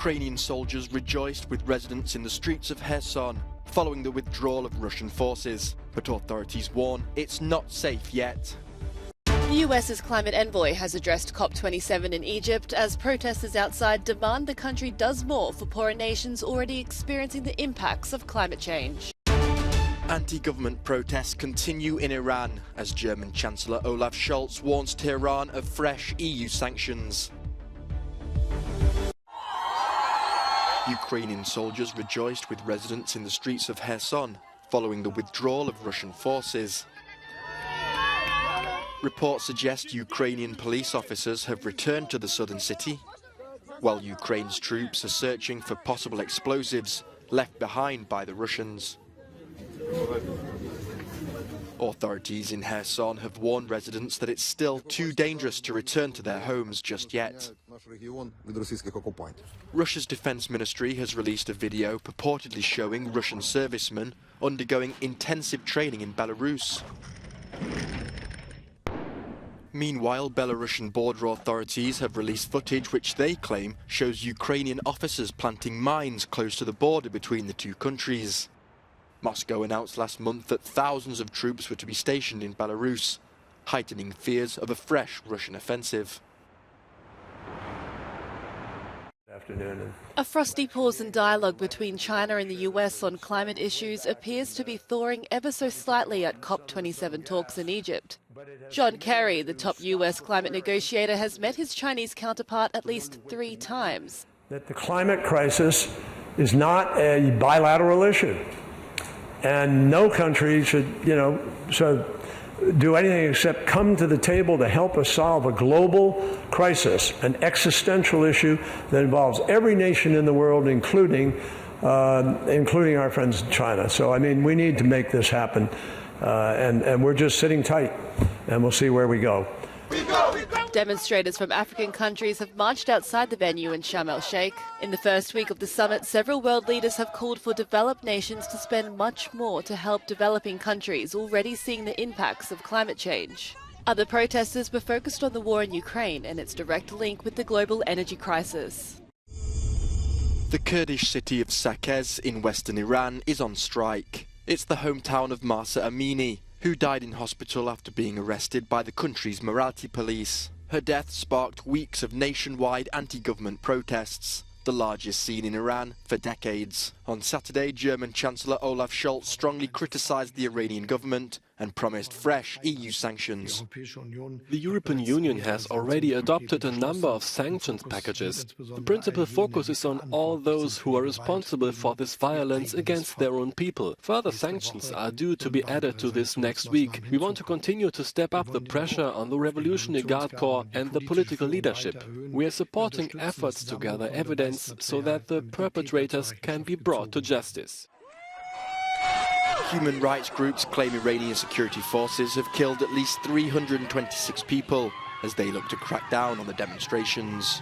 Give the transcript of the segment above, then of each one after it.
Ukrainian soldiers rejoiced with residents in the streets of Kherson following the withdrawal of Russian forces, but authorities warn it's not safe yet. The US's climate envoy has addressed COP27 in Egypt as protesters outside demand the country does more for poorer nations already experiencing the impacts of climate change. Anti-government protests continue in Iran as German Chancellor Olaf Scholz warns Tehran of fresh EU sanctions. Ukrainian soldiers rejoiced with residents in the streets of Kherson following the withdrawal of Russian forces. Reports suggest Ukrainian police officers have returned to the southern city, while Ukraine's troops are searching for possible explosives left behind by the Russians. Authorities in Kherson have warned residents that it's still too dangerous to return to their homes just yet. Russia's defense ministry has released a video purportedly showing Russian servicemen undergoing intensive training in Belarus. Meanwhile, Belarusian border authorities have released footage which they claim shows Ukrainian officers planting mines close to the border between the two countries. Moscow announced last month that thousands of troops were to be stationed in Belarus, heightening fears of a fresh Russian offensive. A frosty pause in dialogue between China and the US on climate issues appears to be thawing ever so slightly at COP27 talks in Egypt. John Kerry, the top US climate negotiator, has met his Chinese counterpart at least 3 times. That the climate crisis is not a bilateral issue. And no country should, do anything except come to the table to help us solve a global crisis, an existential issue that involves every nation in the world, including our friends in China. So, we need to make this happen, and we're just sitting tight, and we'll see where we go. Demonstrators from African countries have marched outside the venue in Sharm el-Sheikh. In the first week of the summit, several world leaders have called for developed nations to spend much more to help developing countries already seeing the impacts of climate change. Other protesters were focused on the war in Ukraine and its direct link with the global energy crisis. The Kurdish city of Saqqez in western Iran is on strike. It's the hometown of Mahsa Amini, who died in hospital after being arrested by the country's morality police. Her death sparked weeks of nationwide anti-government protests, the largest seen in Iran for decades. On Saturday, German Chancellor Olaf Scholz strongly criticised the Iranian government and promised fresh EU sanctions. The European Union has already adopted a number of sanctions packages. The principal focus is on all those who are responsible for this violence against their own people. Further sanctions are due to be added to this next week. We want to continue to step up the pressure on the Revolutionary Guard Corps and the political leadership. We are supporting efforts to gather evidence so that the perpetrators can be brought to justice. Human rights groups claim Iranian security forces have killed at least 326 people as they look to crack down on the demonstrations.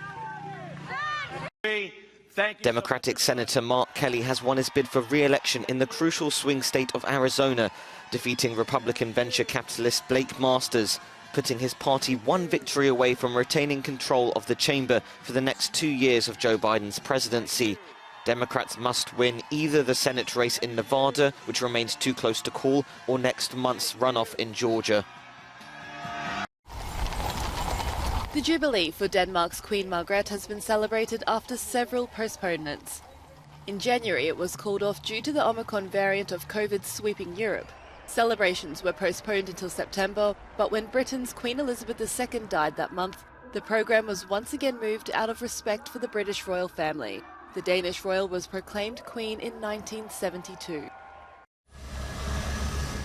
Democratic Senator Mark Kelly has won his bid for re-election in the crucial swing state of Arizona, defeating Republican venture capitalist Blake Masters, putting his party one victory away from retaining control of the chamber for the next 2 years of Joe Biden's presidency. Democrats must win either the Senate race in Nevada, which remains too close to call, or next month's runoff in Georgia. The Jubilee for Denmark's Queen Margrethe has been celebrated after several postponements. In January, it was called off due to the Omicron variant of COVID sweeping Europe. Celebrations were postponed until September, but when Britain's Queen Elizabeth II died that month, the programme was once again moved out of respect for the British royal family. The Danish royal was proclaimed queen in 1972.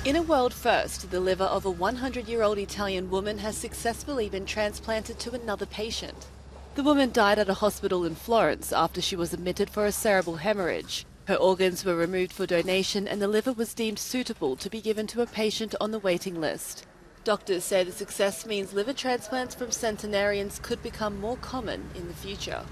In a world first, the liver of a 100-year-old Italian woman has successfully been transplanted to another patient. The woman died at a hospital in Florence after she was admitted for a cerebral hemorrhage. Her organs were removed for donation and the liver was deemed suitable to be given to a patient on the waiting list. Doctors say the success means liver transplants from centenarians could become more common in the future.